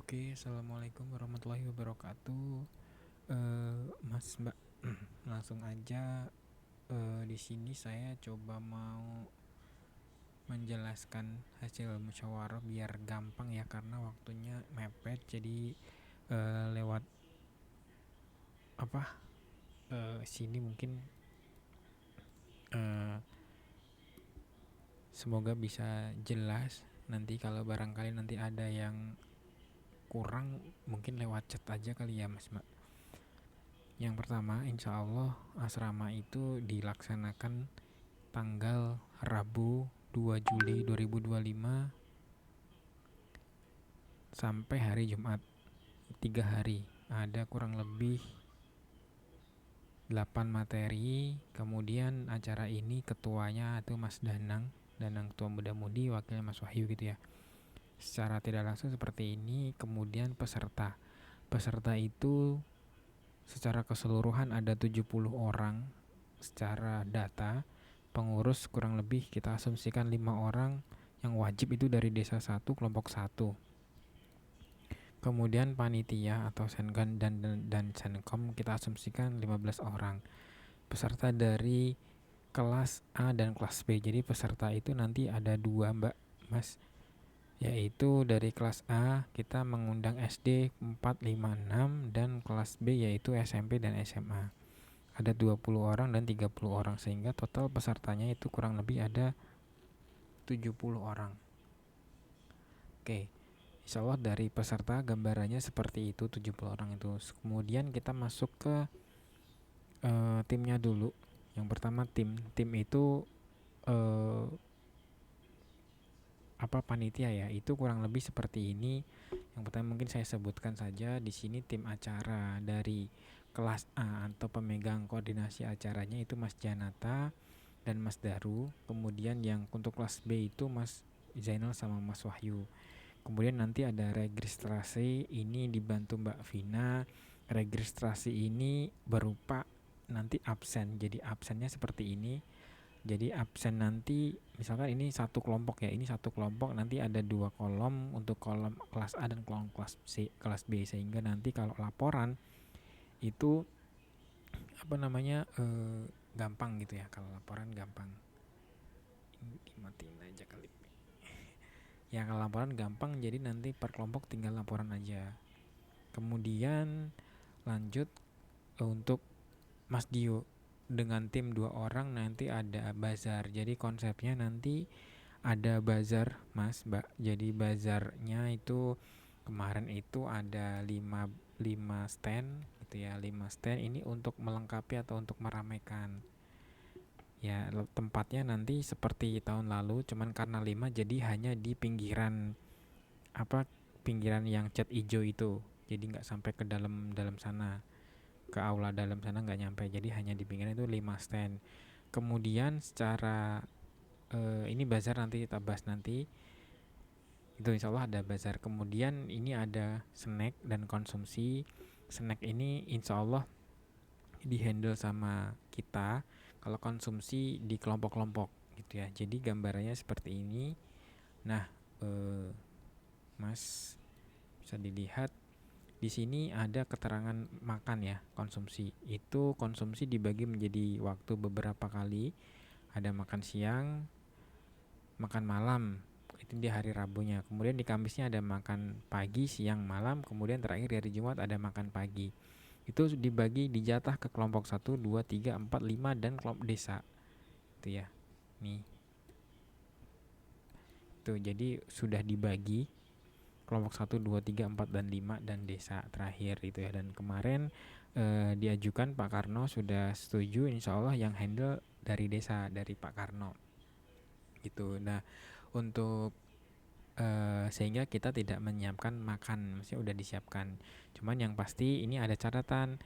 Oke, assalamualaikum warahmatullahi wabarakatuh. Mas Mbak, langsung aja. Di sini saya coba mau menjelaskan hasil musyawarah biar gampang ya, karena waktunya mepet. Jadi lewat apa? Sini mungkin eh, semoga bisa jelas. Nanti kalau barangkali nanti ada yang kurang, mungkin lewat chat aja kali ya, Mas Mbak. Yang pertama, insya Allah asrama itu dilaksanakan tanggal Rabu 2 Juli 2025 sampai hari Jumat, 3 hari. Ada kurang lebih 8 materi. Kemudian acara ini ketuanya itu Mas Danang Ketua Muda Mudi, wakilnya Mas Wahyu gitu ya. Secara tidak langsung seperti ini. Kemudian peserta itu secara keseluruhan ada 70 orang secara data. Pengurus kurang lebih kita asumsikan 5 orang, yang wajib itu dari desa 1 kelompok 1. Kemudian panitia atau sengan dan senkom kita asumsikan 15 orang. Peserta dari kelas A dan kelas B. Jadi peserta itu nanti ada 2, Mbak, Mas. Yaitu dari kelas A kita mengundang SD 4, 5, 6, dan kelas B yaitu SMP dan SMA. Ada 20 orang dan 30 orang, sehingga total pesertanya itu kurang lebih ada 70 orang. Oke, insya Allah dari peserta gambarannya seperti itu, 70 orang itu. Kemudian kita masuk ke timnya dulu. Yang pertama tim itu uh, panitia ya, itu kurang lebih seperti ini. Yang pertama mungkin saya sebutkan saja di sini. Tim acara dari kelas A atau pemegang koordinasi acaranya itu Mas Janata dan Mas Daru. Kemudian yang untuk kelas B itu Mas Zainal sama Mas Wahyu. Kemudian nanti ada registrasi, ini dibantu Mbak Vina. Registrasi ini berupa nanti absen. Jadi absennya seperti ini. Jadi absen nanti misalkan ini satu kelompok ya, ini satu kelompok nanti ada 2 kolom untuk kolom kelas A dan kolom kelas B, sehingga nanti kalau laporan itu gampang gitu ya. Kalau laporan gampang. Ini dimatiin aja kali. Ya kalau laporan gampang, jadi nanti per kelompok tinggal laporan aja. Kemudian lanjut untuk Mas Dio dengan tim 2 orang nanti ada bazar. Jadi konsepnya nanti ada bazar, Mas, Mbak. Jadi bazarnya itu kemarin itu ada 5 stand gitu ya. 5 stand ini untuk melengkapi atau untuk meramaikan. Ya, tempatnya nanti seperti tahun lalu, cuman karena 5 jadi hanya di pinggiran pinggiran yang cat hijau itu. Jadi nggak sampai ke dalam sana, ke aula dalam sana nggak nyampe. Jadi hanya di pinggiran itu 5 stand. Kemudian secara ini bazar nanti kita bahas nanti. Itu insya Allah ada bazar. Kemudian ini ada snack dan konsumsi. Snack ini insya Allah dihandle sama kita. Kalau konsumsi di kelompok-kelompok gitu ya. Jadi gambarannya seperti ini. Nah, Mas, bisa dilihat di sini ada keterangan makan ya, konsumsi. Itu konsumsi dibagi menjadi waktu beberapa kali. Ada makan siang, makan malam, itu di hari Rabunya. Kemudian di Kamisnya ada makan pagi, siang, malam. Kemudian terakhir di hari Jumat ada makan pagi. Itu dibagi dijatah ke kelompok 1, 2, 3, 4, 5 dan kelompok desa. Itu ya. Nih. Tuh, jadi sudah dibagi kelompok 1, 2, 3, 4, dan 5 dan desa terakhir itu ya. Dan kemarin diajukan Pak Karno sudah setuju, insya Allah yang handle dari desa, dari Pak Karno gitu. Nah, untuk sehingga kita tidak menyiapkan makan, maksudnya udah disiapkan. Cuman yang pasti ini ada catatan,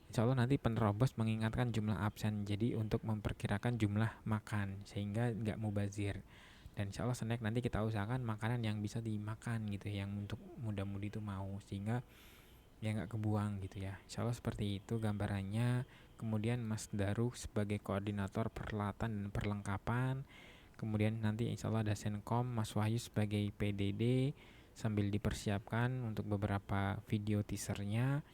insya Allah nanti penerobos mengingatkan jumlah absen, jadi untuk memperkirakan jumlah makan sehingga nggak mubazir. Dan insya Allah snack nanti kita usahakan makanan yang bisa dimakan gitu, yang untuk muda-mudi itu mau, sehingga ya nggak kebuang gitu ya. Insya Allah seperti itu gambarannya. Kemudian Mas Daru sebagai koordinator peralatan dan perlengkapan. Kemudian nanti insya Allah ada Senkom, Mas Wahyu sebagai PDD, sambil dipersiapkan untuk beberapa video teasernya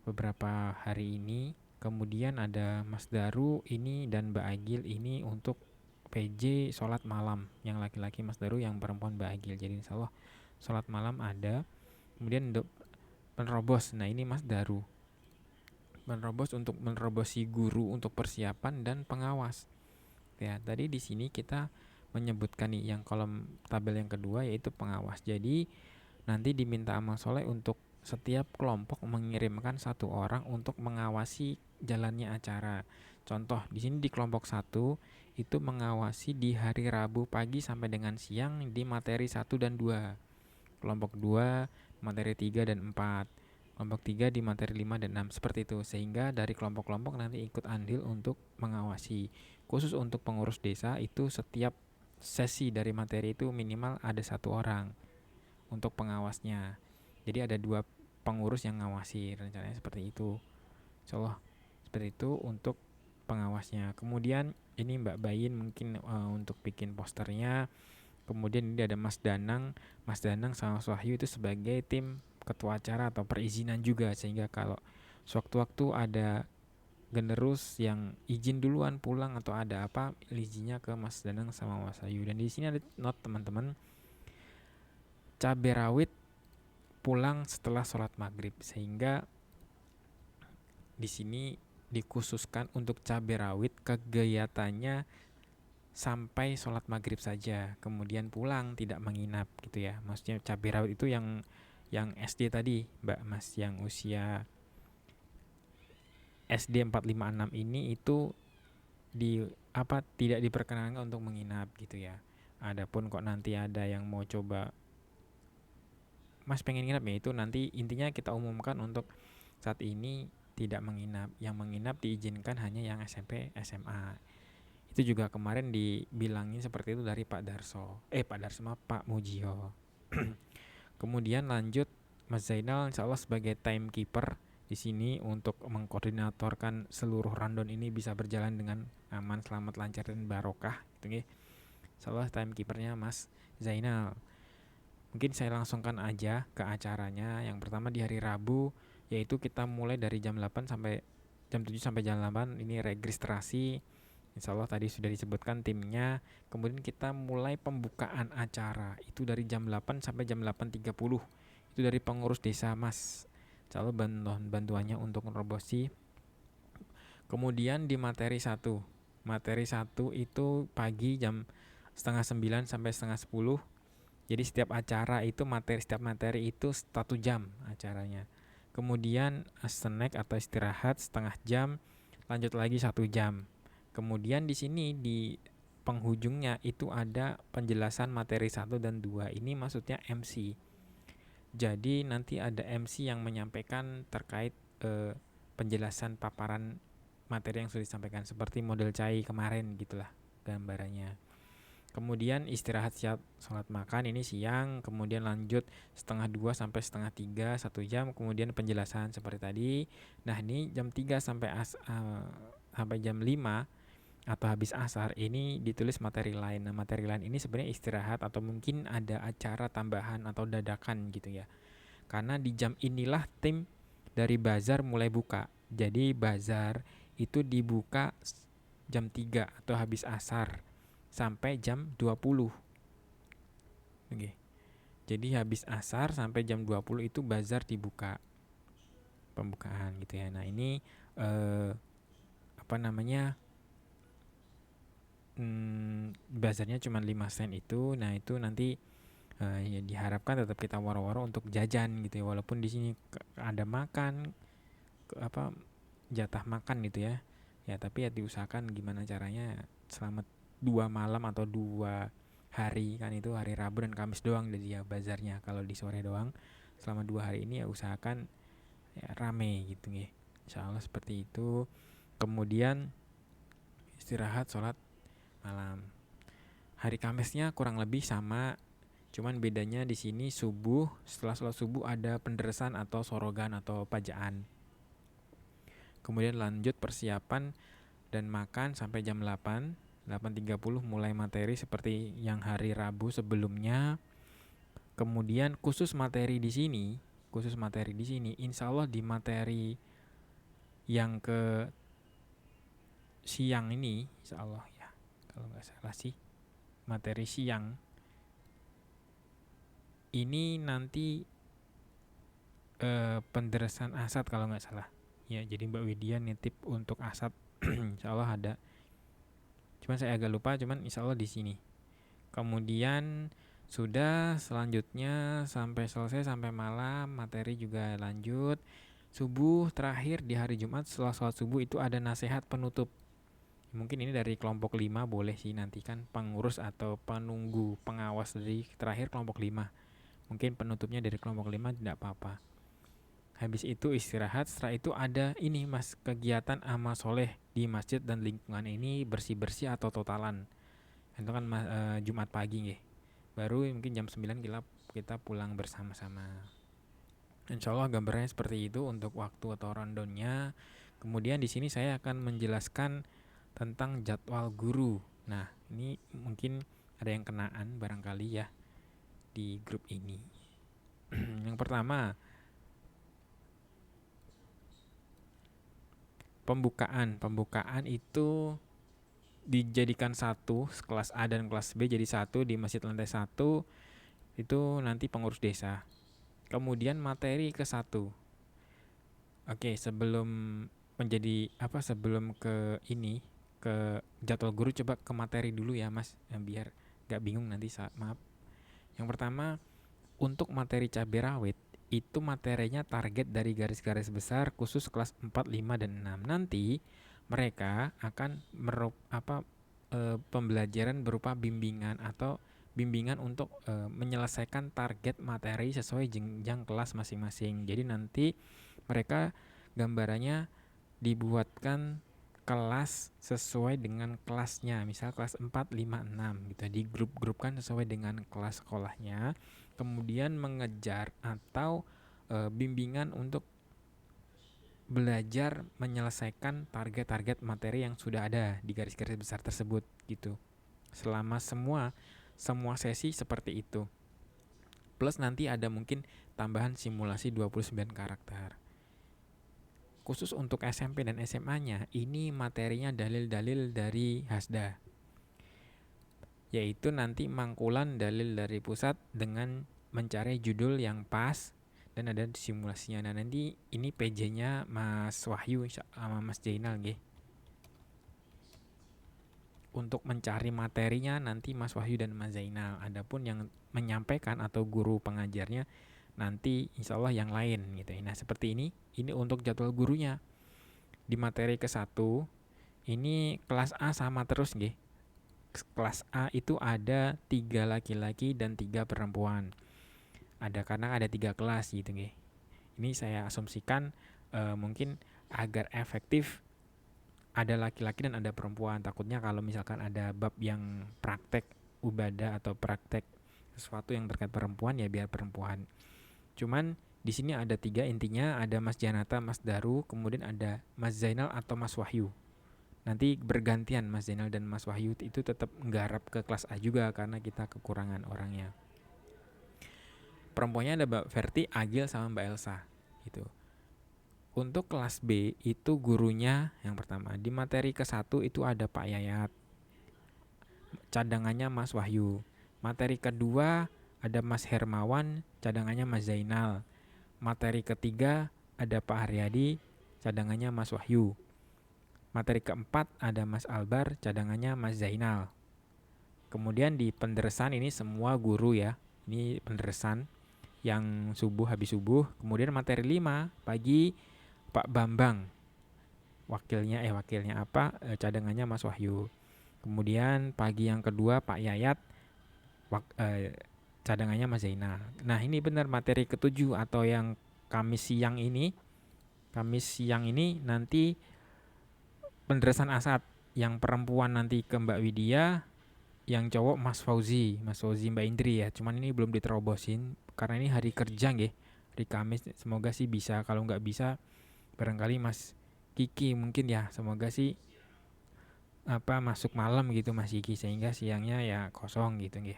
beberapa hari ini. Kemudian ada Mas Daru ini dan Mbak Agil ini untuk PJ sholat malam, yang laki-laki Mas Daru, yang perempuan Mbak Agil. Jadi insya Allah sholat malam ada. Kemudian untuk penerobos, nah ini Mas Daru menerobos untuk menerobosi guru untuk persiapan dan pengawas. Ya, tadi di sini kita menyebutkan nih yang kolom tabel yang kedua yaitu pengawas. Jadi nanti diminta amal soleh untuk setiap kelompok mengirimkan satu orang untuk mengawasi jalannya acara. Contoh di sini di kelompok 1 itu mengawasi di hari Rabu pagi sampai dengan siang di materi 1 dan 2. Kelompok 2 materi 3 dan 4. Kelompok 3 di materi 5 dan 6, seperti itu. Sehingga dari kelompok-kelompok nanti ikut andil untuk mengawasi. Khusus untuk pengurus desa itu setiap sesi dari materi itu minimal ada satu orang untuk pengawasnya. Jadi ada 2 pengurus yang ngawasi, rencananya seperti itu. Insyaallah seperti itu untuk pengawasnya. Kemudian ini Mbak Bayin mungkin untuk bikin posternya. Kemudian ini ada Mas Danang sama Mas Wahyu itu sebagai tim ketua acara atau perizinan juga, sehingga kalau sewaktu-waktu ada generus yang izin duluan pulang atau ada apa, izinnya ke Mas Danang sama Mas Wahyu. Dan di sini ada note teman-teman, cabai rawit pulang setelah sholat maghrib, sehingga di sini dikhususkan untuk cabai rawit kegiatannya sampai sholat maghrib saja, kemudian pulang tidak menginap gitu ya. Maksudnya cabai rawit itu yang SD tadi Mbak Mas, yang usia SD 4, 5, 6 ini itu tidak diperkenankan untuk menginap gitu ya. Adapun kok nanti ada yang mau coba Mas pengen nginap ya, itu nanti intinya kita umumkan untuk saat ini tidak menginap. Yang menginap diizinkan hanya yang SMP SMA. Itu juga kemarin dibilangin seperti itu dari Pak Darso Pak Mujio. Kemudian lanjut Mas Zainal insya Allah sebagai timekeeper di sini untuk mengkoordinatorkan seluruh rundown ini bisa berjalan dengan aman, selamat, lancar dan barokah gitu. Insya Allah timekeepernya Mas Zainal. Mungkin saya langsungkan aja ke acaranya. Yang pertama di hari Rabu, yaitu kita mulai dari jam 8 sampai jam 7 sampai jam 8 ini registrasi. Insya Allah tadi sudah disebutkan timnya. Kemudian kita mulai pembukaan acara itu dari jam 8 sampai jam 8.30. Itu dari pengurus desa Mas. Insya Allah bantuannya untuk merobosi. Kemudian di materi 1 itu pagi jam setengah 9 sampai setengah 10. Jadi setiap acara itu setiap materi itu 1 jam acaranya. Kemudian snack atau istirahat setengah jam, lanjut lagi 1 jam. Kemudian di sini di penghujungnya itu ada penjelasan materi 1 dan 2. Ini maksudnya MC. Jadi nanti ada MC yang menyampaikan terkait penjelasan paparan materi yang sudah disampaikan, seperti model CAI kemarin gitulah gambarannya. Kemudian istirahat siap sholat makan ini siang, kemudian lanjut setengah 2 sampai setengah 3 1 jam, kemudian penjelasan seperti tadi. Nah ini jam 3 sampai jam 5 atau habis asar ini ditulis materi lain. Nah materi lain ini sebenarnya istirahat atau mungkin ada acara tambahan atau dadakan gitu ya. Karena di jam inilah tim dari bazar mulai buka. Jadi bazar itu dibuka jam 3 atau habis asar sampai jam 20. Oke. Jadi habis asar sampai jam 20 itu bazar dibuka. Pembukaan gitu ya. Nah, ini bazarnya cuma 5 sen itu. Nah, itu nanti ya diharapkan tetap kita waro-waro untuk jajan gitu ya. Walaupun di sini ada makan jatah makan gitu ya. Ya, tapi ya diusahakan gimana caranya selama 2 malam atau 2 hari, kan itu hari Rabu dan Kamis doang jadi ya bazarnya. Kalau di sore doang selama 2 hari ini ya usahakan ya rame gitu ya. Insyaallah seperti itu. Kemudian istirahat sholat malam. Hari Kamisnya kurang lebih sama, cuman bedanya di sini subuh, setelah sholat subuh ada penderesan atau sorogan atau pajaan. Kemudian lanjut persiapan dan makan sampai jam 8.30 mulai materi seperti yang hari Rabu sebelumnya. Kemudian khusus materi di sini, insya Allah di materi yang ke siang ini, insya Allah ya, kalau nggak salah sih, materi siang ini nanti penderesan asat kalau nggak salah. Ya, jadi Mbak Widya nitip untuk asat, insya Allah ada. Cuman saya agak lupa, cuman insya Allah di sini. Kemudian sudah selanjutnya sampai selesai sampai malam, materi juga lanjut. Subuh terakhir di hari Jumat setelah sholat subuh itu ada nasihat penutup. Mungkin ini dari kelompok 5 boleh sih, nanti kan pengurus atau penunggu pengawas dari terakhir kelompok 5. Mungkin penutupnya dari kelompok 5 tidak apa-apa. Habis itu istirahat, setelah itu ada ini mas, kegiatan amal soleh di masjid dan lingkungan ini, bersih-bersih atau totalan. Itu kan Jumat pagi nggih. Baru mungkin jam 9 kita pulang bersama-sama. Insya Allah gambarnya seperti itu untuk waktu atau rundownnya. Kemudian di sini saya akan menjelaskan tentang jadwal guru. Nah, ini mungkin ada yang kenaan barangkali ya di grup ini. Yang pertama, pembukaan itu dijadikan satu, kelas A dan kelas B jadi satu di masjid lantai 1, itu nanti pengurus desa. Kemudian materi ke 1. Oke, sebelum sebelum ke jadwal guru, coba ke materi dulu ya Mas, biar gak bingung nanti maaf. Yang pertama, untuk materi cabai rawit itu materinya target dari garis-garis besar khusus kelas 4, 5, dan 6. Nanti mereka akan pembelajaran berupa bimbingan untuk menyelesaikan target materi sesuai jenjang kelas masing-masing. Jadi nanti mereka gambarannya dibuatkan kelas sesuai dengan kelasnya, misal kelas 4, 5, 6 gitu, di grup-grupkan sesuai dengan kelas sekolahnya. Kemudian mengejar atau bimbingan untuk belajar menyelesaikan target-target materi yang sudah ada di garis-garis besar tersebut gitu. Selama semua sesi seperti itu. Plus nanti ada mungkin tambahan simulasi 29 karakter. Khusus untuk SMP dan SMA-nya, ini materinya dalil-dalil dari Hasda. Yaitu nanti mangkulan dalil dari pusat dengan mencari judul yang pas dan ada simulasinya. Nah, nanti ini PJ-nya Mas Wahyu sama Mas Jainal nggih. Untuk mencari materinya nanti Mas Wahyu dan Mas Zainal. Adapun yang menyampaikan atau guru pengajarnya nanti insya Allah yang lain gitu. Nah, seperti ini untuk jadwal gurunya. Di materi ke-1 ini kelas A sama terus nggih. Kelas A itu ada 3 laki-laki dan 3 perempuan. Karena ada 3 kelas gitu nggih. Ini saya asumsikan mungkin agar efektif ada laki-laki dan ada perempuan. Takutnya kalau misalkan ada bab yang praktek ibadah atau praktek sesuatu yang terkait perempuan, ya biar perempuan. Cuman di sini ada 3 intinya, ada Mas Janata, Mas Daru, kemudian ada Mas Zainal atau Mas Wahyu. Nanti bergantian Mas Zainal dan Mas Wahyu itu tetap nggarap ke kelas A juga karena kita kekurangan orangnya. Perempuannya ada Mbak Verti, Agil, sama Mbak Elsa gitu. Untuk kelas B itu gurunya yang pertama di materi ke-1 itu ada Pak Yayat, cadangannya Mas Wahyu. Materi kedua ada Mas Hermawan, cadangannya Mas Zainal. Materi ketiga ada Pak Haryadi, cadangannya Mas Wahyu. Materi keempat ada Mas Albar, cadangannya Mas Zainal. Kemudian di penderesan ini semua guru ya. Ini penderesan yang habis subuh. Kemudian materi 5 pagi Pak Bambang. Wakilnya cadangannya Mas Wahyu. Kemudian pagi yang kedua Pak Yayat, cadangannya Mas Zainal. Nah, ini benar materi ke-7 atau yang Kamis siang ini nanti penderesan asat. Yang perempuan nanti ke Mbak Widya, yang cowok Mas Fauzi Mbak Indri ya. Cuman ini belum diterobosin karena ini hari kerja nggih, hari Kamis. Semoga sih bisa, kalau nggak bisa barangkali Mas Kiki mungkin ya, semoga sih masuk malam gitu Mas Kiki, sehingga siangnya ya kosong gitu nggih.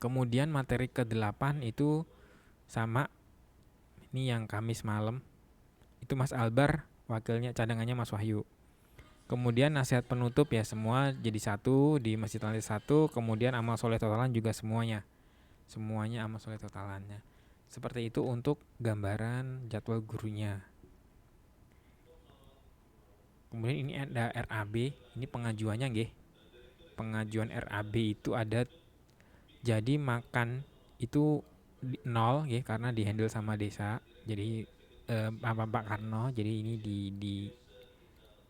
Kemudian materi ke-8 itu sama, ini yang Kamis malam. Itu Mas Albar, wakilnya cadangannya Mas Wahyu. Kemudian nasihat penutup ya semua jadi satu di Masjid Lantai 1. Kemudian amal soleh totalan juga semuanya amal soleh totalannya. Seperti itu untuk gambaran jadwal gurunya. Kemudian ini ada RAB, ini pengajuannya nggih. Pengajuan RAB itu ada, jadi makan itu 0 ya karena dihandle sama desa. Jadi Pak Karno, jadi ini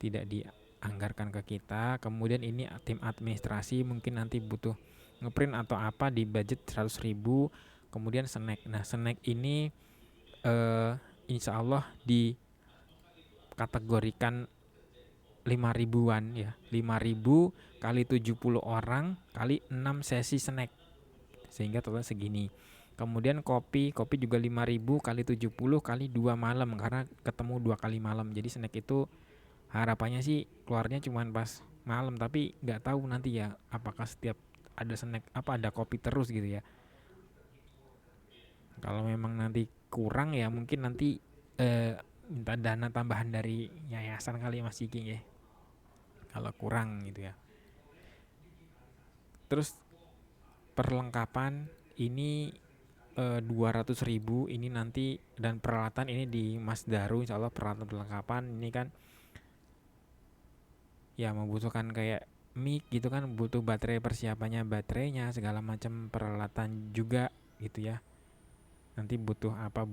tidak dianggarkan ke kita. Kemudian ini tim administrasi mungkin nanti butuh ngeprint atau apa di budget 100.000. Kemudian snack. Nah, snack ini insya Allah dikategorikan 5.000-an ya. 5.000 kali 70 orang kali 6 sesi snack. Sehingga total segini. Kemudian kopi juga 5.000 kali 70 kali 2 malam karena ketemu 2 kali malam. Jadi snack itu harapannya sih keluarnya cuma pas malam, tapi nggak tahu nanti ya apakah setiap ada snack ada kopi terus gitu ya. Kalau memang nanti kurang ya mungkin nanti minta dana tambahan dari yayasan kali Mas Ciki ya. Kalau kurang gitu ya. Terus perlengkapan ini 200.000 ini nanti, dan peralatan ini di Mas Daru insya Allah. Peralatan perlengkapan ini kan ya membutuhkan kayak mic gitu kan, butuh baterai, persiapannya baterainya segala macam peralatan juga gitu ya. Nanti butuh apa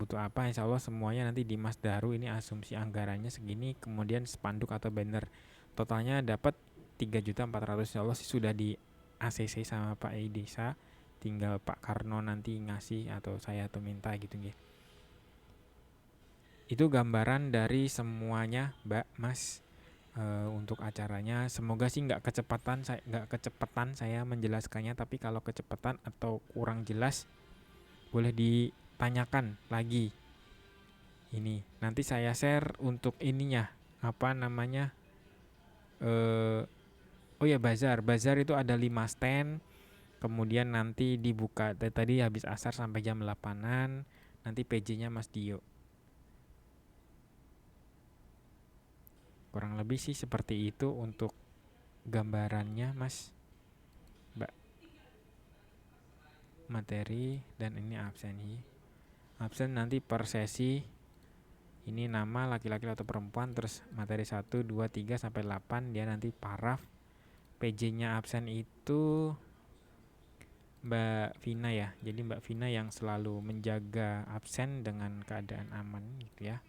insya Allah semuanya nanti di Mas Daru. Ini asumsi anggarannya segini. Kemudian spanduk atau banner totalnya dapat 3.400.000 insya Allah sih sudah di ACC sama Pak Desa. Tinggal Pak Karno nanti ngasih atau saya tuh minta gitu nggih. Itu gambaran dari semuanya Mbak Mas untuk acaranya. Semoga sih nggak kecepatan saya menjelaskannya, tapi kalau kecepatan atau kurang jelas boleh ditanyakan lagi. Ini nanti saya share untuk ininya apa namanya oh ya bazar itu ada 5 stand. Kemudian nanti dibuka tadi habis asar sampai jam 8-an. Nanti PJ-nya Mas Dio. Kurang lebih sih seperti itu untuk gambarannya Mas Mbak. Materi dan ini absen. Absen nanti per sesi. Ini nama laki-laki atau perempuan, terus materi 1, 2, 3 sampai 8 dia nanti paraf. PJ-nya absen itu Mbak Vina ya. Jadi Mbak Vina yang selalu menjaga absen dengan keadaan aman gitu ya.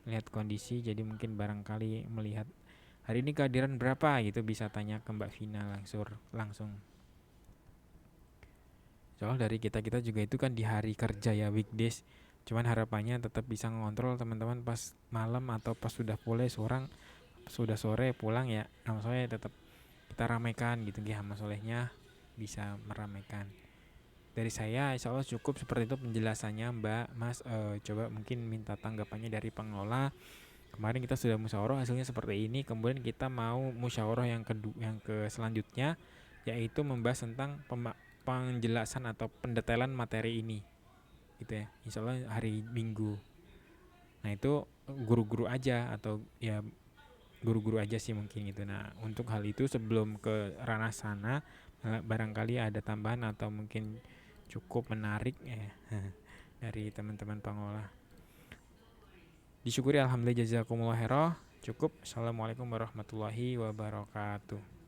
Lihat kondisi, jadi mungkin barangkali melihat hari ini kehadiran berapa gitu bisa tanya ke Mbak Vina langsung. Soal dari kita juga itu kan di hari kerja ya, weekdays. Cuman harapannya tetap bisa ngontrol teman-teman pas malam atau pas sudah sore pulang ya. Sama soleh tetap kita ramaikan gitu ya, sama solehnya bisa meramaikan. Dari saya insya Allah cukup seperti itu penjelasannya Mbak Mas. Coba mungkin minta tanggapannya dari pengelola. Kemarin kita sudah musyawarah hasilnya seperti ini. Kemudian kita mau musyawarah yang ke selanjutnya, yaitu membahas tentang penjelasan atau pendetailan materi ini gitu ya. Insya Allah hari Minggu. Nah itu guru-guru aja atau ya guru-guru aja sih mungkin gitu. Nah untuk hal itu sebelum ke ranah sana barangkali ada tambahan atau mungkin cukup menarik ya dari teman-teman pengelola. Disyukuri alhamdulillah jazakumullah khairah. Cukup. Assalamualaikum warahmatullahi wabarakatuh.